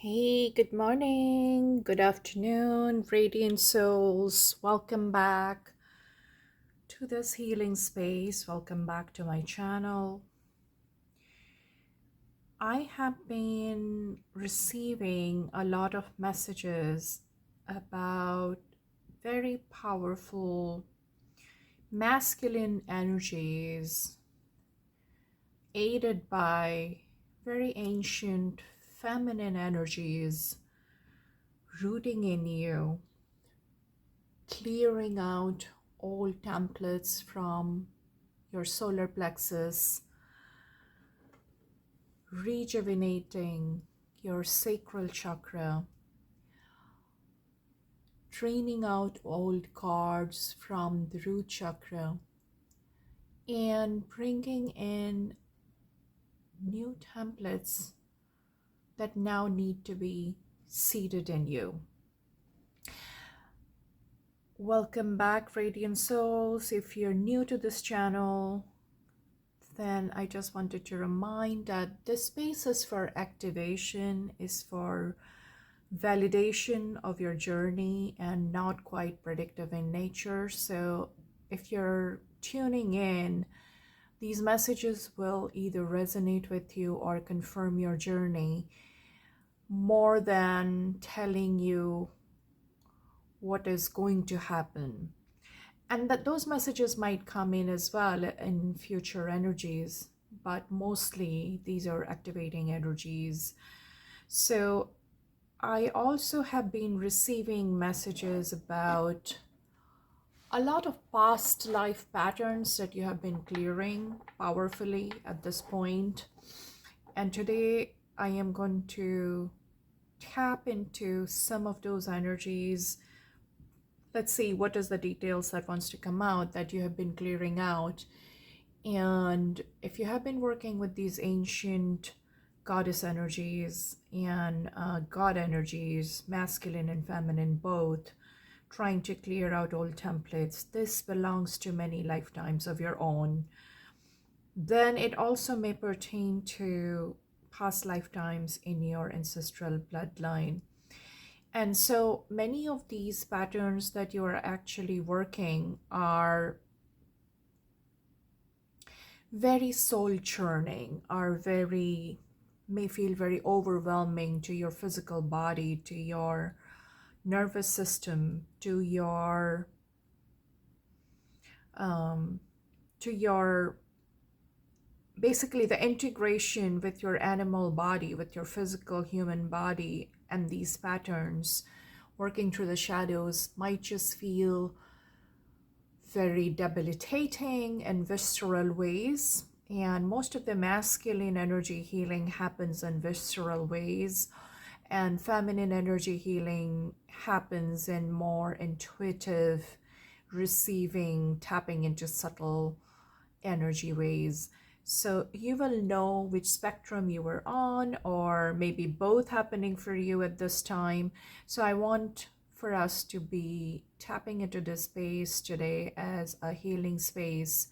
Hey, good morning, good afternoon, radiant souls. Welcome back to this healing space. Welcome back to my channel. I have been receiving a lot of messages about very powerful masculine energies aided by very ancient feminine energies rooting in you, clearing out old templates from your solar plexus, rejuvenating your sacral chakra, draining out old cards from the root chakra, and bringing in new templates that now need to be seated in you. Welcome back, Radiant Souls. If you're new to this channel, then I just wanted to remind that this space is for activation, is for validation of your journey and not quite predictive in nature. So if you're tuning in, these messages will either resonate with you or confirm your journey more than telling you what is going to happen. And that those messages might come in as well in future energies, but mostly these are activating energies. So I also have been receiving messages about a lot of past life patterns that you have been clearing powerfully at this point. And today I am going to tap into some of those energies. Let's see what is the details that wants to come out that you have been clearing out. And if you have been working with these ancient goddess energies and god energies, masculine and feminine both, trying to clear out old templates, this belongs to many lifetimes of your own. Then it also may pertain to past lifetimes in your ancestral bloodline. And so many of these patterns that you are actually working are very soul churning, may feel very overwhelming to your physical body, to your nervous system, to your basically the integration with your animal body, with your physical human body. And these patterns working through the shadows might just feel very debilitating and visceral ways. And most of the masculine energy healing happens in visceral ways, and feminine energy healing happens in more intuitive, receiving, tapping into subtle energy ways. So you will know which spectrum you were on, or maybe both happening for you at this time. So I want for us to be tapping into this space today as a healing space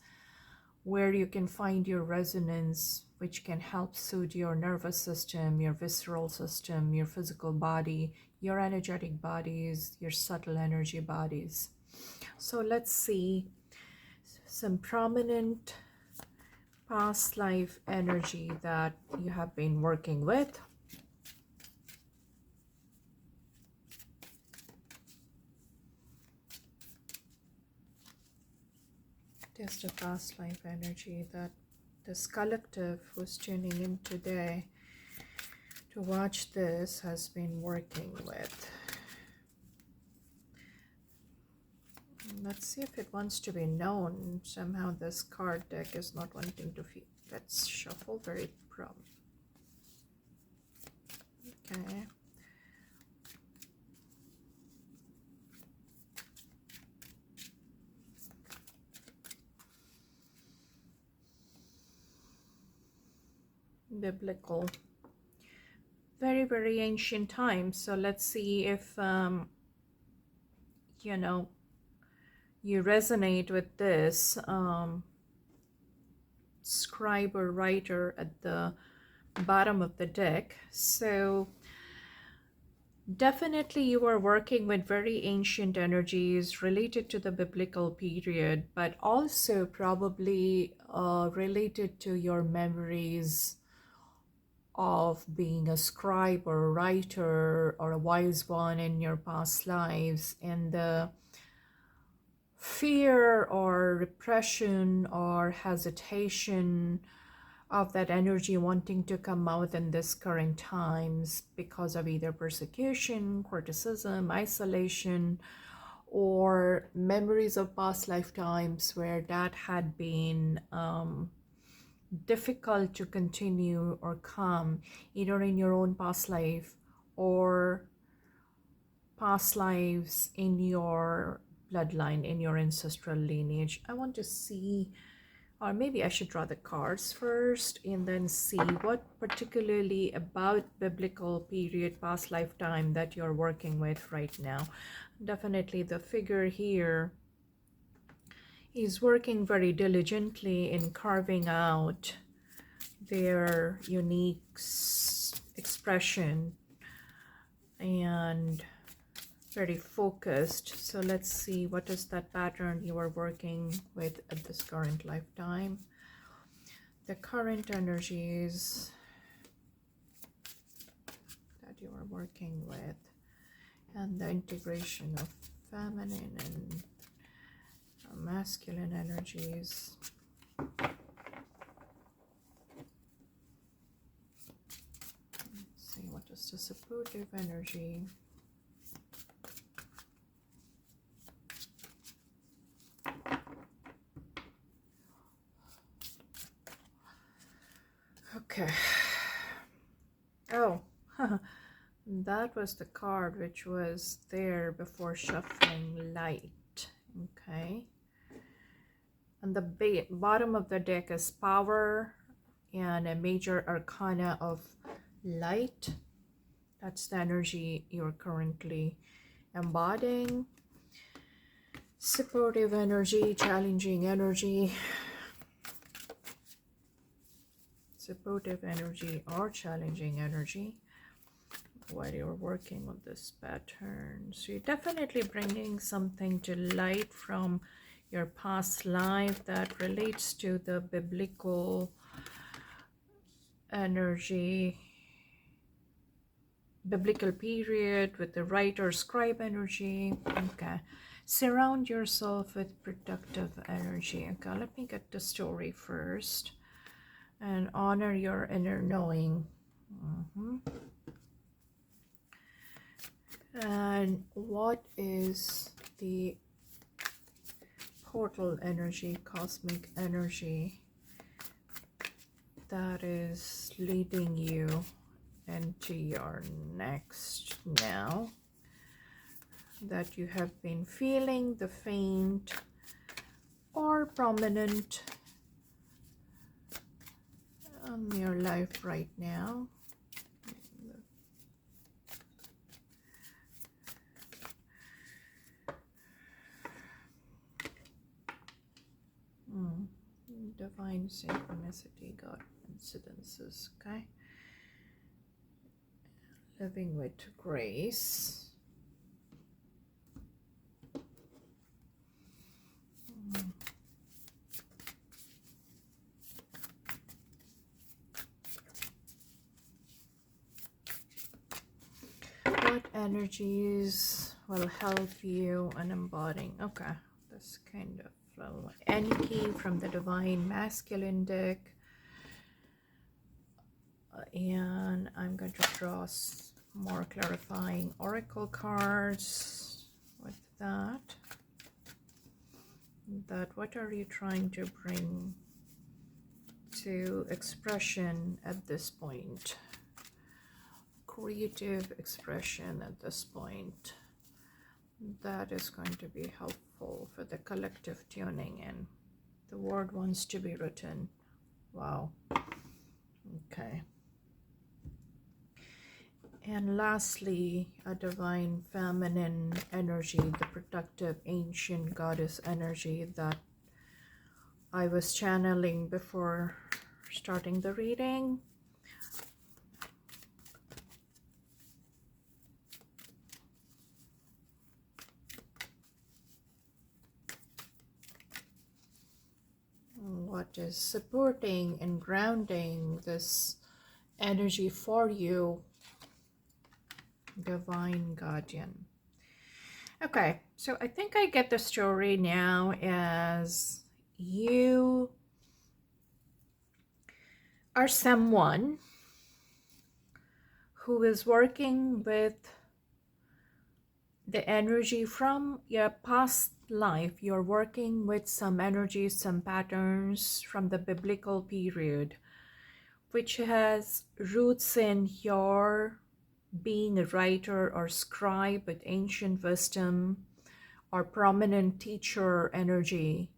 where you can find your resonance, which can help soothe your nervous system, your visceral system, your physical body, your energetic bodies, your subtle energy bodies. So let's see some prominent past life energy that you have been working with. Just a past life energy that this collective who's tuning in today to watch this has been working with. Let's see if it wants to be known. Somehow this card deck is not wanting to feel. Let's shuffle very prompt. Okay. Biblical. Very, very ancient times. So let's see if, you know, you resonate with this scribe or writer at the bottom of the deck. So Definitely, you are working with very ancient energies related to the biblical period, but also probably related to your memories of being a scribe or a writer or a wise one in your past lives, and the fear or repression or hesitation of that energy wanting to come out in this current times because of either persecution, criticism, isolation, or memories of past lifetimes where that had been difficult to continue or come either in your own past life or past lives in your bloodline, in your ancestral lineage. I want to see, or maybe I should draw the cards first and then see what particularly about biblical period, past lifetime that you're working with right now. Definitely the figure here is working very diligently in carving out their unique expression and very focused. So let's see, what is that pattern you are working with at this current lifetime? The current energies that you are working with, and the integration of feminine and masculine energies. Let's see, what is the supportive energy? Okay. Oh, that was the card which was there before shuffling light. Okay. And the bottom of the deck is power and a major arcana of light. That's the energy you're currently embodying. Supportive energy, challenging energy. Supportive energy or challenging energy while you're working on this pattern. So you're definitely bringing something to light from your past life that relates to the biblical energy, biblical period with the writer scribe energy. Okay. Surround yourself with productive energy. Okay, let me get the story first. And honor your inner knowing. And what is the portal energy, cosmic energy that is leading you into your next now, that you have been feeling the faint or prominent in your life right now? Divine synchronicity, God incidences. Okay. Living with grace. What energies will help you in embodying? Okay, this kind of Enki from the Divine Masculine deck. And I'm going to draw more clarifying oracle cards with that. What are you trying to bring to expression at this point? Creative expression at this point. That is going to be helpful for the collective tuning in. The word wants to be written. Wow. Okay. And lastly, a divine feminine energy, the protective ancient goddess energy that I was channeling before starting the reading. that is supporting and grounding this energy for you, Divine Guardian. Okay, so I think I get the story now as you are someone who is working with the energy from your past life. You're working with some energies, some patterns from the biblical period, which has roots in your being a writer or scribe with ancient wisdom or prominent teacher energy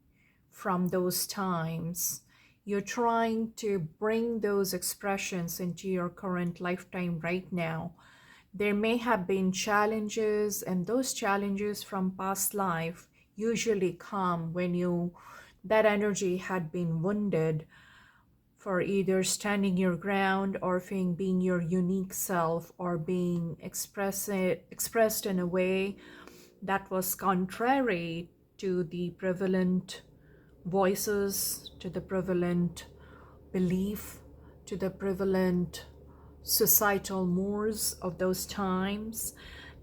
from those times. You're trying to bring those expressions into your current lifetime right now. There may have been challenges, and those challenges from past life usually come when that energy had been wounded for either standing your ground or being your unique self, or being expressed in a way that was contrary to the prevalent voices, to the prevalent belief, to the prevalent societal mores of those times.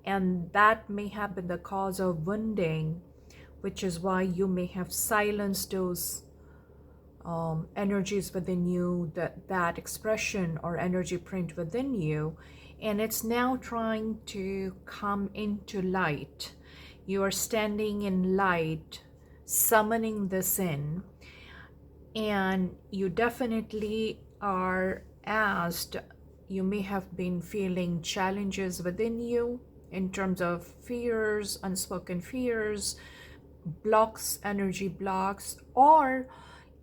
And that may have been the cause of wounding, which is why you may have silenced those energies within you, that expression or energy print within you, and it's now trying to come into light. You are standing in light, summoning this in, and you definitely are asked. You may have been feeling challenges within you in terms of fears, unspoken fears, blocks, energy blocks, or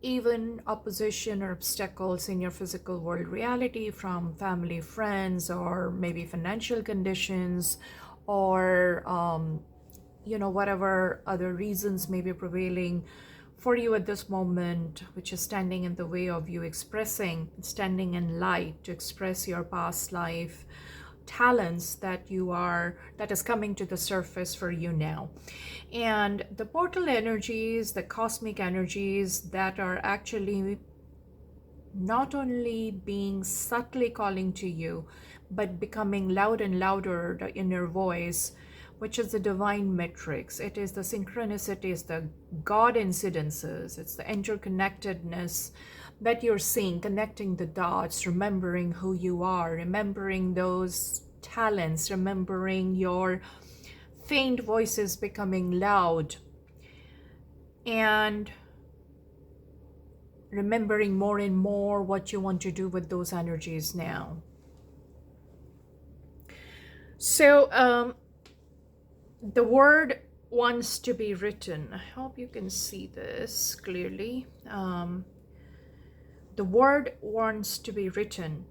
even opposition or obstacles in your physical world reality from family, friends, or maybe financial conditions, or whatever other reasons may be prevailing for you at this moment, which is standing in the way of you standing in light to express your past life talents that is coming to the surface for you now. And the portal energies, the cosmic energies that are actually not only being subtly calling to you, but becoming loud and louder, the inner voice, which is the divine matrix. It is the synchronicities, the God incidences, it's the interconnectedness that you're seeing, connecting the dots, remembering who you are, remembering those talents, remembering your faint voices becoming loud, and remembering more and more what you want to do with those energies now. So the word wants to be written. I hope you can see this clearly. The word wants to be written.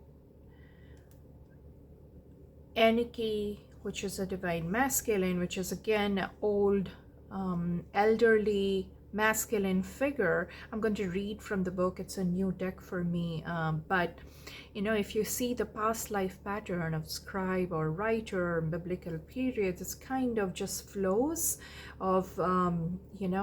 Enki, which is a divine masculine, which is again an old, elderly masculine figure. I'm going to read from the book. It's a new deck for me. But if you see the past life pattern of scribe or writer, biblical periods, it's kind of just flows of,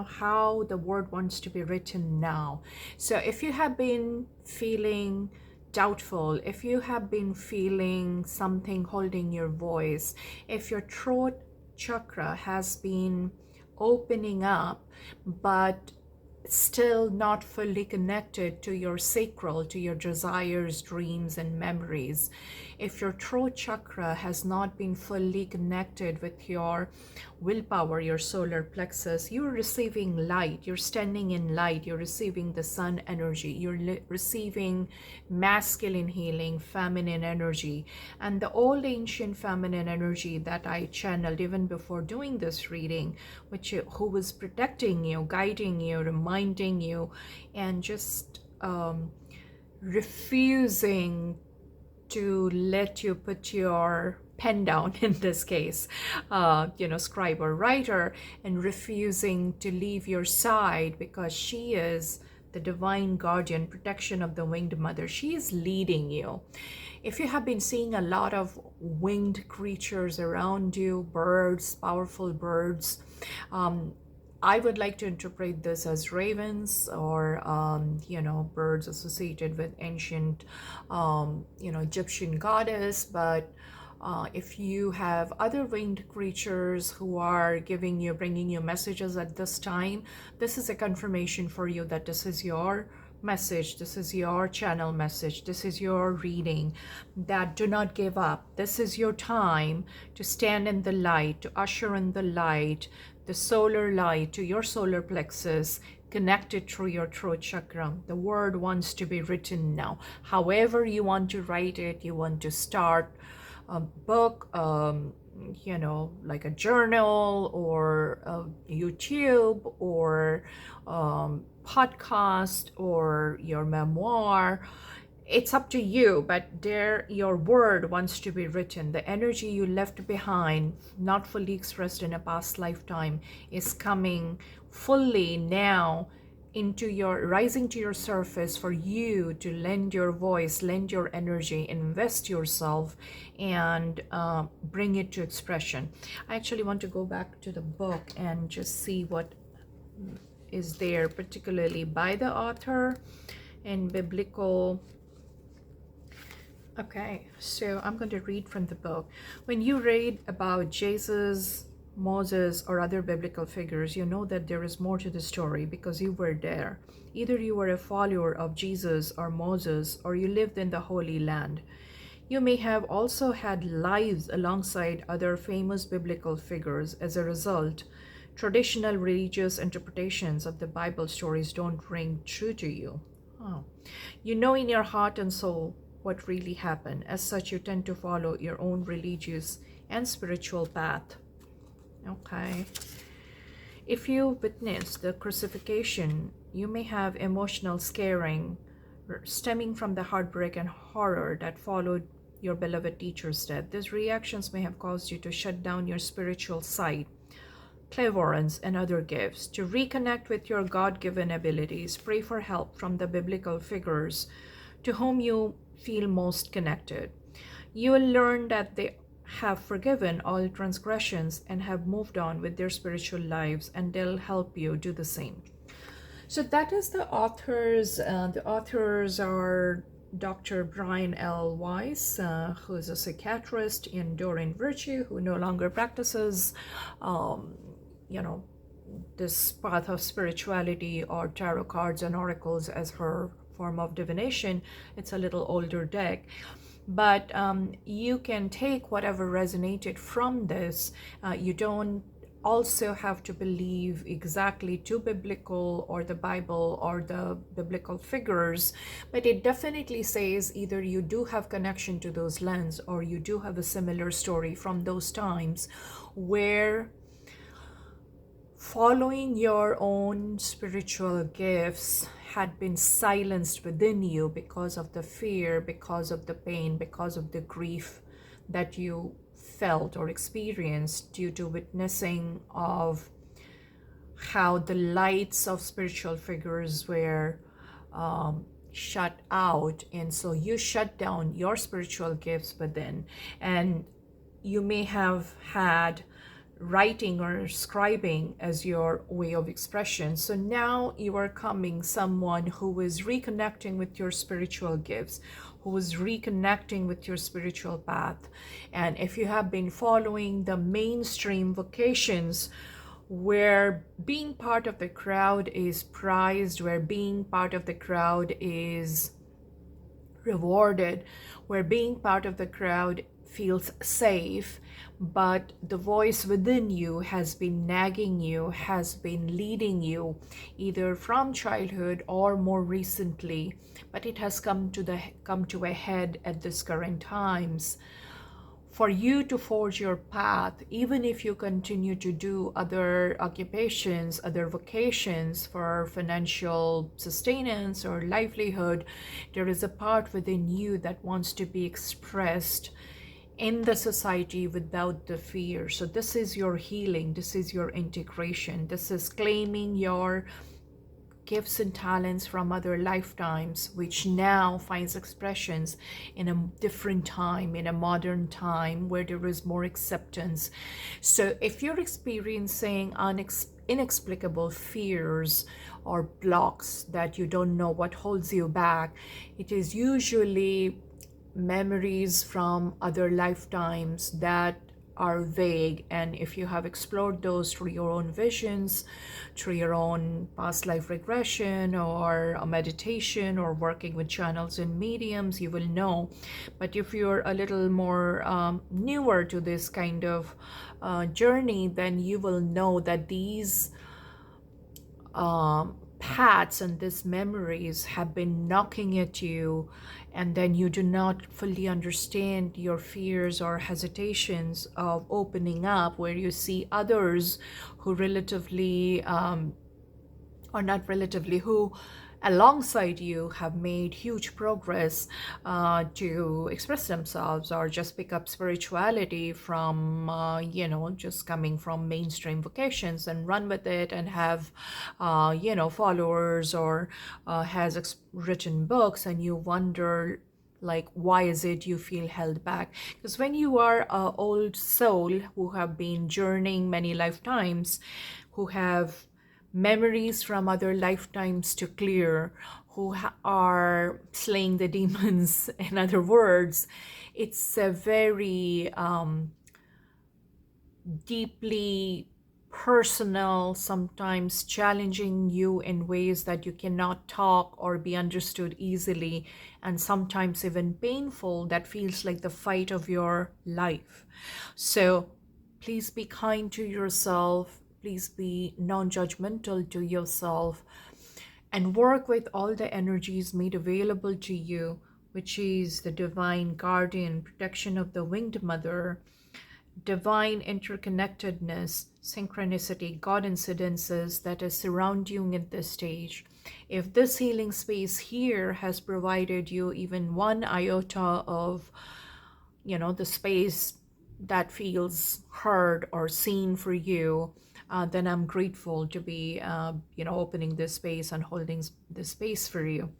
how the word wants to be written now. So if you have been feeling doubtful, if you have been feeling something holding your voice, if your throat chakra has been opening up, but still not fully connected to your sacral, to your desires, dreams, and memories, if your throat chakra has not been fully connected with your willpower, your solar plexus, you're receiving light, you're standing in light, you're receiving the sun energy, you're receiving masculine healing, feminine energy, and the old ancient feminine energy that I channeled even before doing this reading, who was protecting you, guiding you, reminding you, and just refusing to let you put your pen down, in this case, scribe or writer, and refusing to leave your side, because she is the divine guardian, protection of the winged mother. She is leading you. If you have been seeing a lot of winged creatures around you, birds, powerful birds, I would like to interpret this as ravens or, birds associated with ancient, Egyptian goddess. But if you have other winged creatures who are bringing you messages at this time, this is a confirmation for you that this is your message, this is your channel message, this is your reading, that do not give up. This is your time to stand in the light, to usher in the light, the solar light to your solar plexus, connected through your throat chakra. The word wants to be written now. However you want to write it, you want to start a book, like a journal or a YouTube or podcast or your memoir. It's up to you, but your word wants to be written. The energy you left behind, not fully expressed in a past lifetime, is coming fully now rising to your surface for you to lend your voice, lend your energy, invest yourself, and bring it to expression. I actually want to go back to the book and just see what is there, particularly by the author in biblical. Okay, so I'm going to read from the book. When you read about Jesus, Moses, or other biblical figures, you know that there is more to the story because you were there. Either you were a follower of Jesus or Moses, or you lived in the Holy Land. You may have also had lives alongside other famous biblical figures. As a result, traditional religious interpretations of the Bible stories don't ring true to you. Oh. You know in your heart and soul what really happened. As such, you tend to follow your own religious and spiritual path. Okay. If you witness the crucifixion, you may have emotional scarring stemming from the heartbreak and horror that followed your beloved teacher's death. These reactions may have caused you to shut down your spiritual side, clairvoyance, and other gifts. To reconnect with your God-given abilities, pray for help from the biblical figures to whom you feel most connected. You will learn that they have forgiven all transgressions and have moved on with their spiritual lives, and they'll help you do the same. So that is the authors. The authors are Dr. Brian L. Weiss, who is a psychiatrist in Doreen Virtue, who no longer practices, this path of spirituality or tarot cards and oracles as her form of divination. It's a little older deck. But you can take whatever resonated from this. You don't also have to believe exactly to biblical or the Bible or the biblical figures, but it definitely says either you do have connection to those lands or you do have a similar story from those times where following your own spiritual gifts had been silenced within you because of the fear, because of the pain, because of the grief that you felt or experienced due to witnessing of how the lights of spiritual figures were shut out, and so you shut down your spiritual gifts within. And you may have had writing or scribing as your way of expression. So now you are coming someone who is reconnecting with your spiritual gifts, who is reconnecting with your spiritual path. And if you have been following the mainstream vocations where being part of the crowd is prized, where being part of the crowd is rewarded, where being part of the crowd feels safe, but the voice within you has been nagging you, has been leading you either from childhood or more recently, but it has come to a head at this current times. For you to forge your path, even if you continue to do other occupations, other vocations for financial sustenance or livelihood, there is a part within you that wants to be expressed in the society without the fear. So this is your healing, this is your integration, this is claiming your gifts and talents from other lifetimes, which now finds expressions in a different time, in a modern time where there is more acceptance. So if you're experiencing inexplicable fears or blocks that you don't know what holds you back, it is usually memories from other lifetimes that are vague. And if you have explored those through your own visions, through your own past life regression or a meditation or working with channels and mediums, you will know. But if you're a little more newer to this kind of journey, then you will know that these paths and these memories have been knocking at you, and then you do not fully understand your fears or hesitations of opening up, where you see others who relatively or not relatively, who alongside you have made huge progress to express themselves or just pick up spirituality from just coming from mainstream vocations and run with it and have followers, or has written books, and you wonder, like, why is it you feel held back? Because when you are an old soul who have been journeying many lifetimes, who have memories from other lifetimes to clear, who are slaying the demons, in other words, it's a very deeply personal, sometimes challenging you in ways that you cannot talk or be understood easily, and sometimes even painful, that feels like the fight of your life. So please be kind to yourself. Please be non-judgmental to yourself, and work with all the energies made available to you, which is the divine guardian protection of the winged mother, divine interconnectedness, synchronicity, God incidences that is surrounding you at this stage. If this healing space here has provided you even one iota of, the space that feels heard or seen for you, then I'm grateful to be, opening this space and holding this space for you.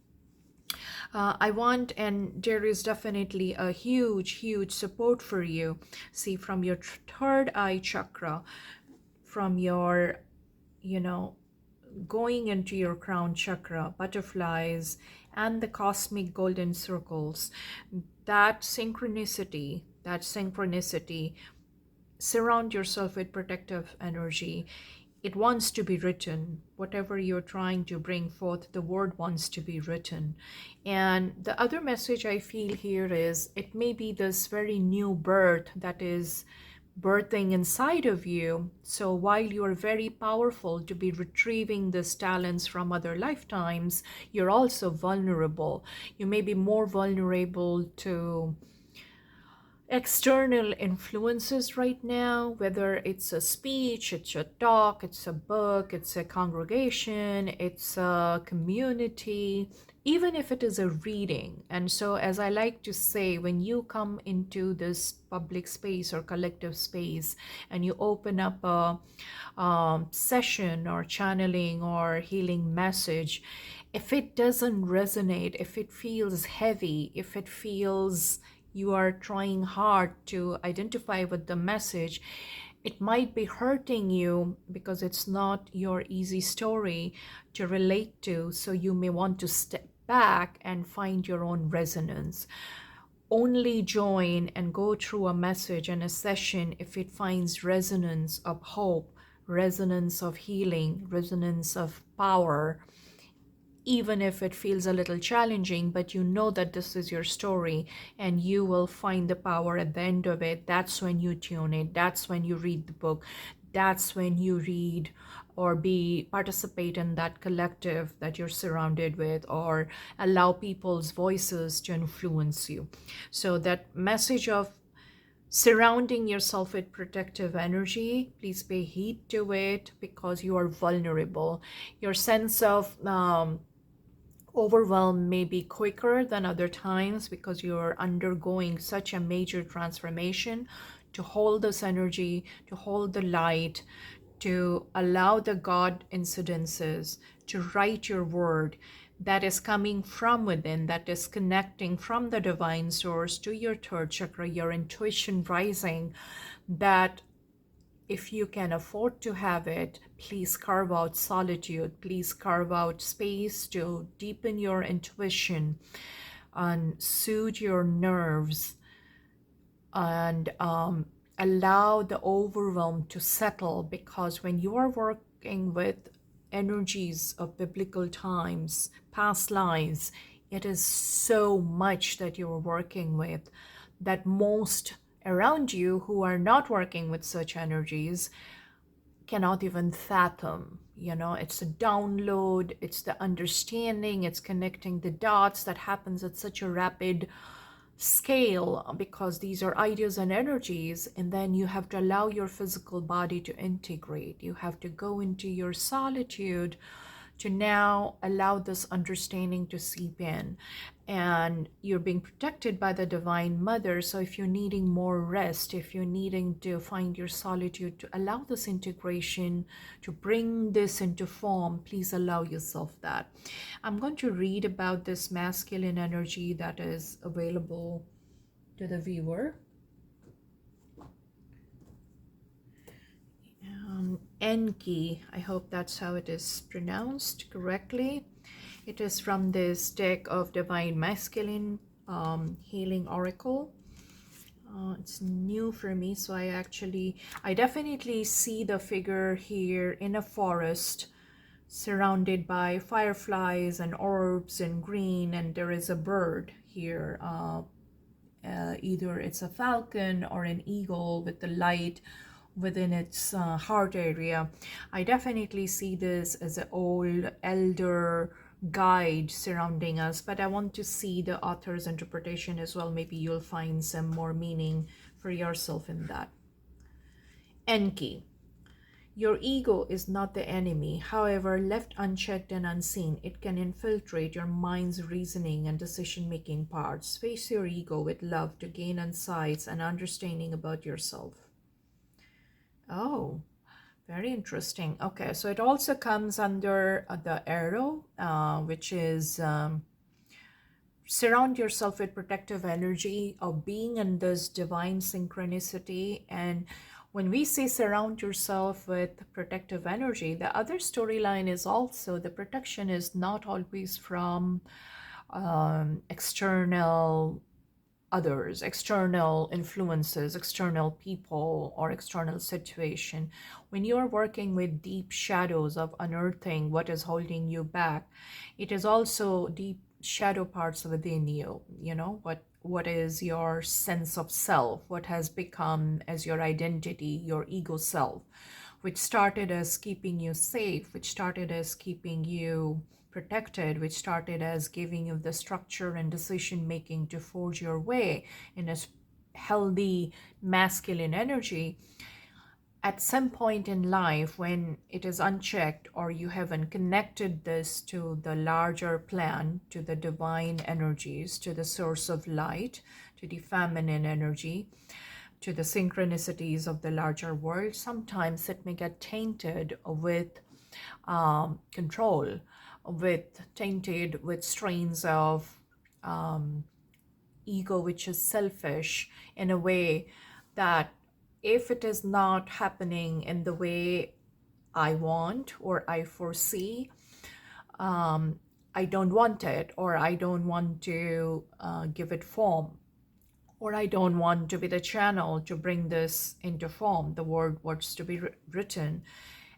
I want, and there is definitely a huge, huge support for you. See, from your third eye chakra, from your, going into your crown chakra, butterflies, and the cosmic golden circles, that synchronicity, surround yourself with protective energy. It wants to be written. Whatever you're trying to bring forth, the word wants to be written. And the other message I feel here is, it may be this very new birth that is birthing inside of you. So while you're very powerful to be retrieving these talents from other lifetimes, you're also vulnerable. You may be more vulnerable to external influences right now, whether it's a speech, it's a talk, it's a book, it's a congregation, it's a community, even if it is a reading. And so, as I like to say, when you come into this public space or collective space and you open up a session or channeling or healing message, if it doesn't resonate, if it feels heavy, if it feels you are trying hard to identify with the message, it might be hurting you because it's not your easy story to relate to. So you may want to step back and find your own resonance. Only join and go through a message and a session if it finds resonance of hope, resonance of healing, resonance of power, even if it feels a little challenging, but you know that this is your story and you will find the power at the end of it. That's when you tune it. That's when you read the book. That's when you read or participate in that collective that you're surrounded with, or allow people's voices to influence you. So that message of surrounding yourself with protective energy, please pay heed to it, because you are vulnerable. Your sense of overwhelm may be quicker than other times because you're undergoing such a major transformation. To hold this energy, to hold the light, to allow the God incidences to write your word that is coming from within, that is connecting from the divine source to your third chakra, your intuition rising, that if you can afford to have it, please carve out solitude, please carve out space to deepen your intuition and soothe your nerves, and allow the overwhelm to settle, because when you are working with energies of biblical times, past lives, it is so much that you're working with that most around you who are not working with such energies cannot even fathom. You know, it's a download, it's the understanding, it's connecting the dots that happens at such a rapid scale, because these are ideas and energies, and then you have to allow your physical body to integrate. You have to go into your solitude to now allow this understanding to seep in, and you're being protected by the divine mother. So if you're needing more rest, if you're needing to find your solitude, to allow this integration to bring this into form, please allow yourself that. I'm going to read about this masculine energy that is available to the viewer. Enki, I hope that's how it is pronounced correctly. It is from this deck of Divine Masculine Healing Oracle. It's new for me, so I definitely see the figure here in a forest surrounded by fireflies and orbs and green, and there is a bird here. Either it's a falcon or an eagle with the light within its heart area. I definitely see this as an old elder guide surrounding us, but I want to see the author's interpretation as well. Maybe you'll find some more meaning for yourself in that. Enki. Your ego is not the enemy. However, left unchecked and unseen, it can infiltrate your mind's reasoning and decision-making parts. Face your ego with love to gain insights and understanding about yourself. Oh, very interesting. Okay, so it also comes under the arrow, which is surround yourself with protective energy of being in this divine synchronicity. And when we say surround yourself with protective energy, the other storyline is also the protection is not always from external others, external influences, external people, or external situation. When you are working with deep shadows of unearthing what is holding you back, it is also deep shadow parts within you. You know, what is your sense of self, what has become as your identity, your ego self, which started as keeping you safe, which started as keeping you protected, which started as giving you the structure and decision making to forge your way in a healthy masculine energy. At some point in life, when it is unchecked or you haven't connected this to the larger plan, to the divine energies, to the source of light, to the feminine energy, to the synchronicities of the larger world, sometimes it may get tainted with control, tainted with strains of ego, which is selfish in a way that if it is not happening in the way I want or I foresee, I don't want it, or I don't want to give it form, or I don't want to be the channel to bring this into form, the word what's to be written.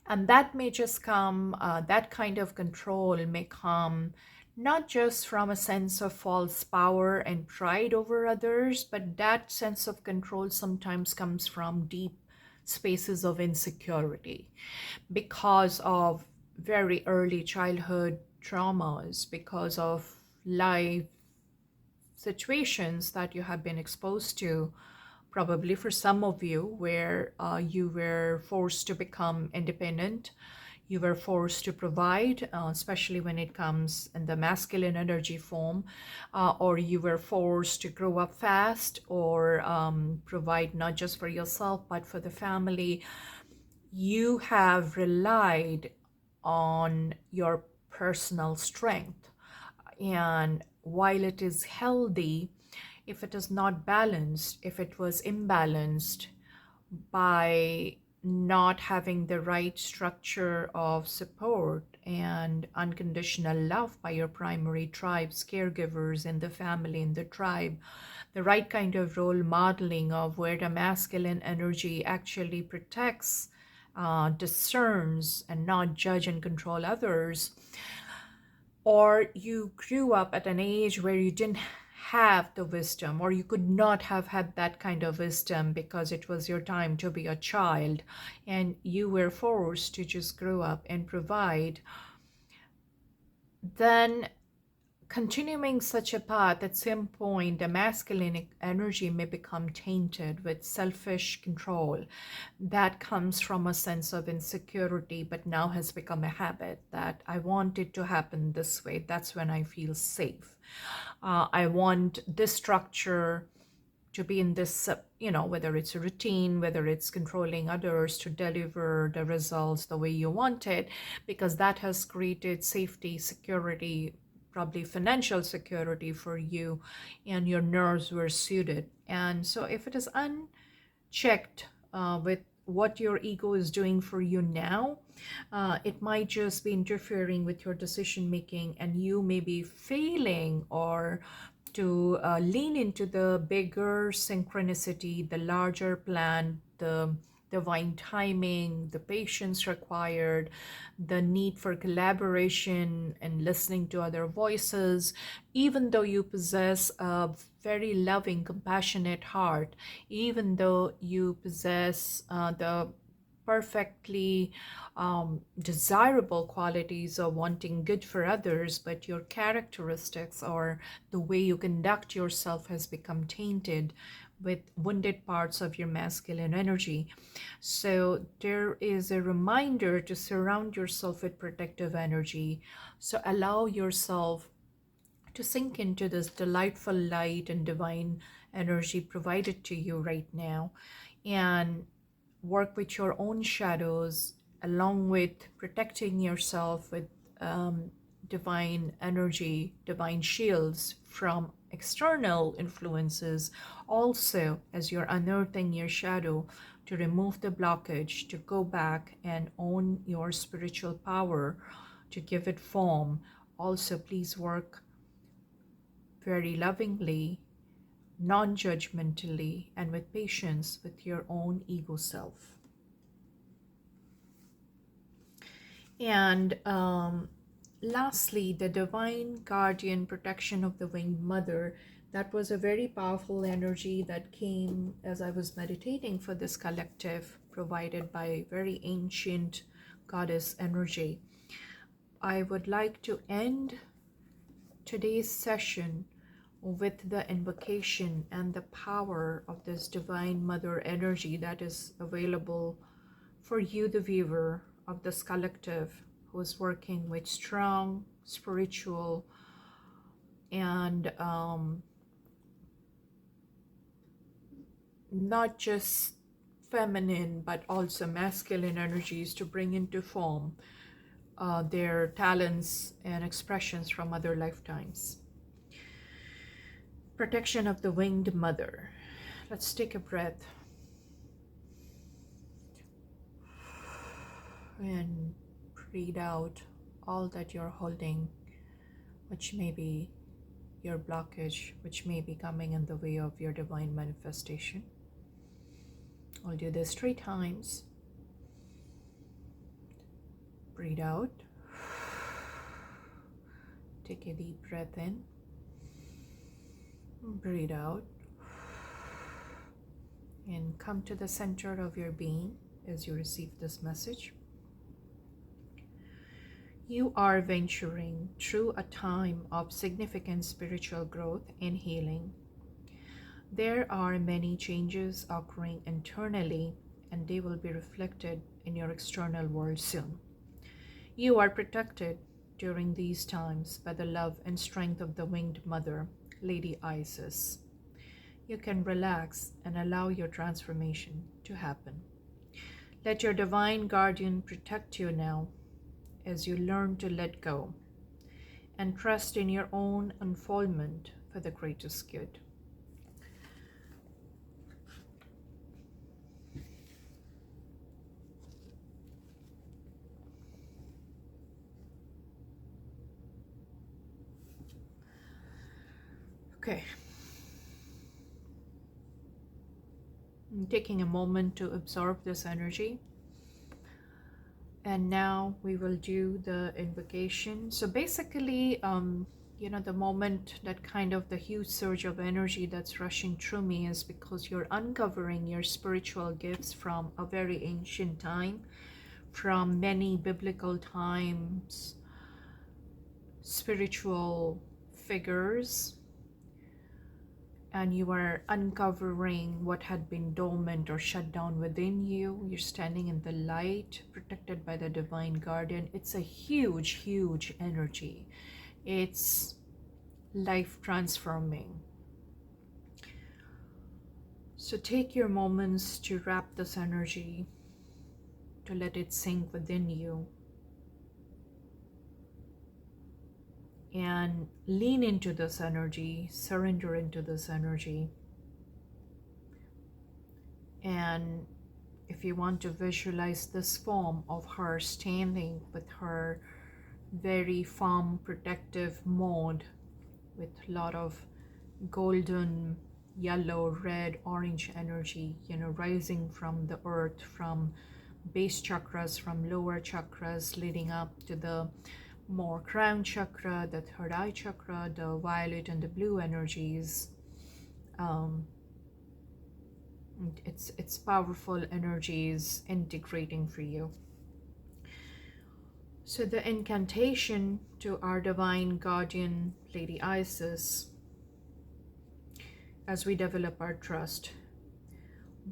And that may just come, that kind of control may come not just from a sense of false power and pride over others, but that sense of control sometimes comes from deep spaces of insecurity because of very early childhood traumas, because of life situations that you have been exposed to, probably for some of you, where you were forced to become independent, you were forced to provide, especially when it comes in the masculine energy form, or you were forced to grow up fast, or provide not just for yourself but for the family. you have relied on your personal strength. And while it is healthy, if it is not balanced, if it was imbalanced by not having the right structure of support and unconditional love by your primary tribes, caregivers in the family, in the tribe, the right kind of role modeling of where the masculine energy actually protects, discerns, and not judge and control others, or you grew up at an age where you didn't have the wisdom, or you could not have had that kind of wisdom because it was your time to be a child and you were forced to just grow up and provide, then continuing such a path, at some point the masculine energy may become tainted with selfish control that comes from a sense of insecurity, but now has become a habit that I want it to happen this way. That's when I feel safe. I want this structure to be in this, whether it's a routine, whether it's controlling others to deliver the results the way you want it, because that has created safety, security, probably financial security for you, and your nerves were suited. And so if it is unchecked with what your ego is doing for you now, it might just be interfering with your decision making, and you may be failing or to lean into the bigger synchronicity, the larger plan, the divine timing, the patience required, the need for collaboration and listening to other voices. Even though you possess a very loving, compassionate heart, even though you possess the perfectly desirable qualities of wanting good for others, but your characteristics or the way you conduct yourself has become tainted with wounded parts of your masculine energy. So there is a reminder to surround yourself with protective energy. So allow yourself to sink into this delightful light and divine energy provided to you right now, and work with your own shadows along with protecting yourself with divine energy, divine shields from external influences. Also, as you're unearthing your shadow, to remove the blockage, to go back and own your spiritual power, to give it form. Also, please work very lovingly, non-judgmentally, and with patience with your own ego self. And lastly, the divine guardian protection of the winged mother. That was a very powerful energy that came as I was meditating for this collective, provided by very ancient goddess energy. I would like to end today's session with the invocation and the power of this divine mother energy that is available for you, the viewer of this collective, who is working with strong spiritual and not just feminine but also masculine energies to bring into form their talents and expressions from other lifetimes. Protection of the winged mother. Let's take a breath and breathe out all that you're holding, which may be your blockage, which may be coming in the way of your divine manifestation. I'll do this 3 times. Breathe out. Take a deep breath in. Breathe out. And come to the center of your being as you receive this message. You are venturing through a time of significant spiritual growth and healing. There are many changes occurring internally, and they will be reflected in your external world soon. You are protected during these times by the love and strength of the winged mother, Lady Isis. You can relax and allow your transformation to happen. Let your divine guardian protect you now as you learn to let go and trust in your own unfoldment for the greatest good. Okay. I'm taking a moment to absorb this energy. And now we will do the invocation. So basically, the moment that kind of the huge surge of energy that's rushing through me is because you're uncovering your spiritual gifts from a very ancient time, from many biblical times, spiritual figures, and you are uncovering what had been dormant or shut down within you. You're standing in the light, protected by the divine guardian. It's a huge, huge energy. It's life transforming. So take your moments to wrap this energy, to let it sink within you, and lean into this energy, surrender into this energy. And if you want to visualize this form of her standing with her very firm protective mode with a lot of golden, yellow, red, orange energy, rising from the earth, from base chakras, from lower chakras, leading up to the more crown chakra, the third eye chakra, the violet and the blue energies. It's powerful energies integrating for you. So the incantation to our divine guardian, Lady Isis, as we develop our trust.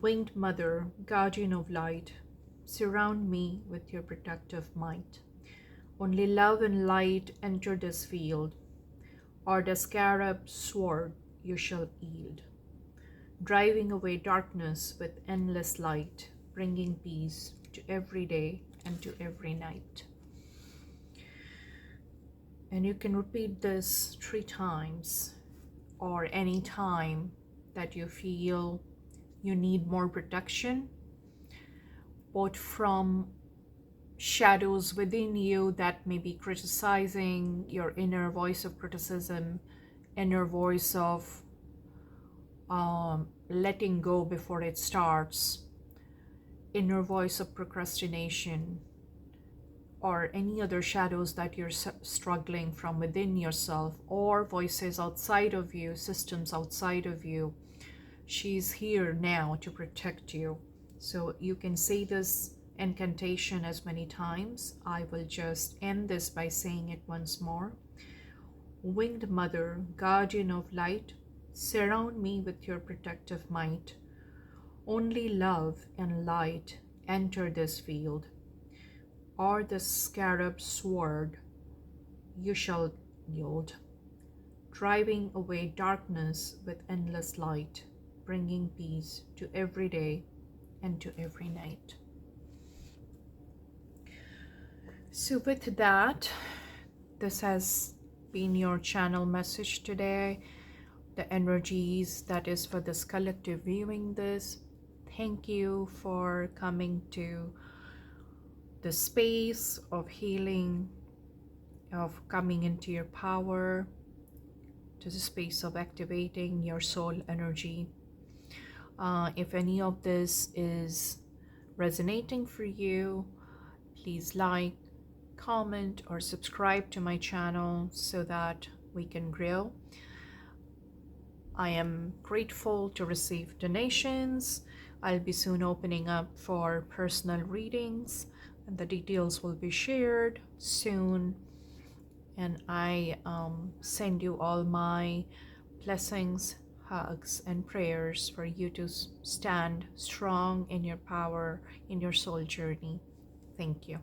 Winged Mother, guardian of light, surround me with your protective might. Only love and light enter this field, or the scarab sword you shall yield, driving away darkness with endless light, bringing peace to every day and to every night. And you can repeat this 3 times, or any time that you feel you need more protection, both from shadows within you that may be criticizing, your inner voice of criticism, inner voice of letting go before it starts, inner voice of procrastination, or any other shadows that you're struggling from within yourself, or voices outside of you, systems outside of you. She's here now to protect you. So you can say this incantation as many times. I will just end this by saying it once more. Winged Mother, guardian of light, surround me with your protective might. Only love and light enter this field, or the scarab sword you shall yield, driving away darkness with endless light, bringing peace to every day and to every night. So with that, this has been your channel message today. The energies that is for this collective viewing this. Thank you for coming to the space of healing, of coming into your power, to the space of activating your soul energy. If any of this is resonating for you, please like, comment, or subscribe to my channel so that we can grow. I am grateful to receive donations. I'll be soon opening up for personal readings, and the details will be shared soon. And I send you all my blessings, hugs, and prayers for you to stand strong in your power, in your soul journey. Thank you.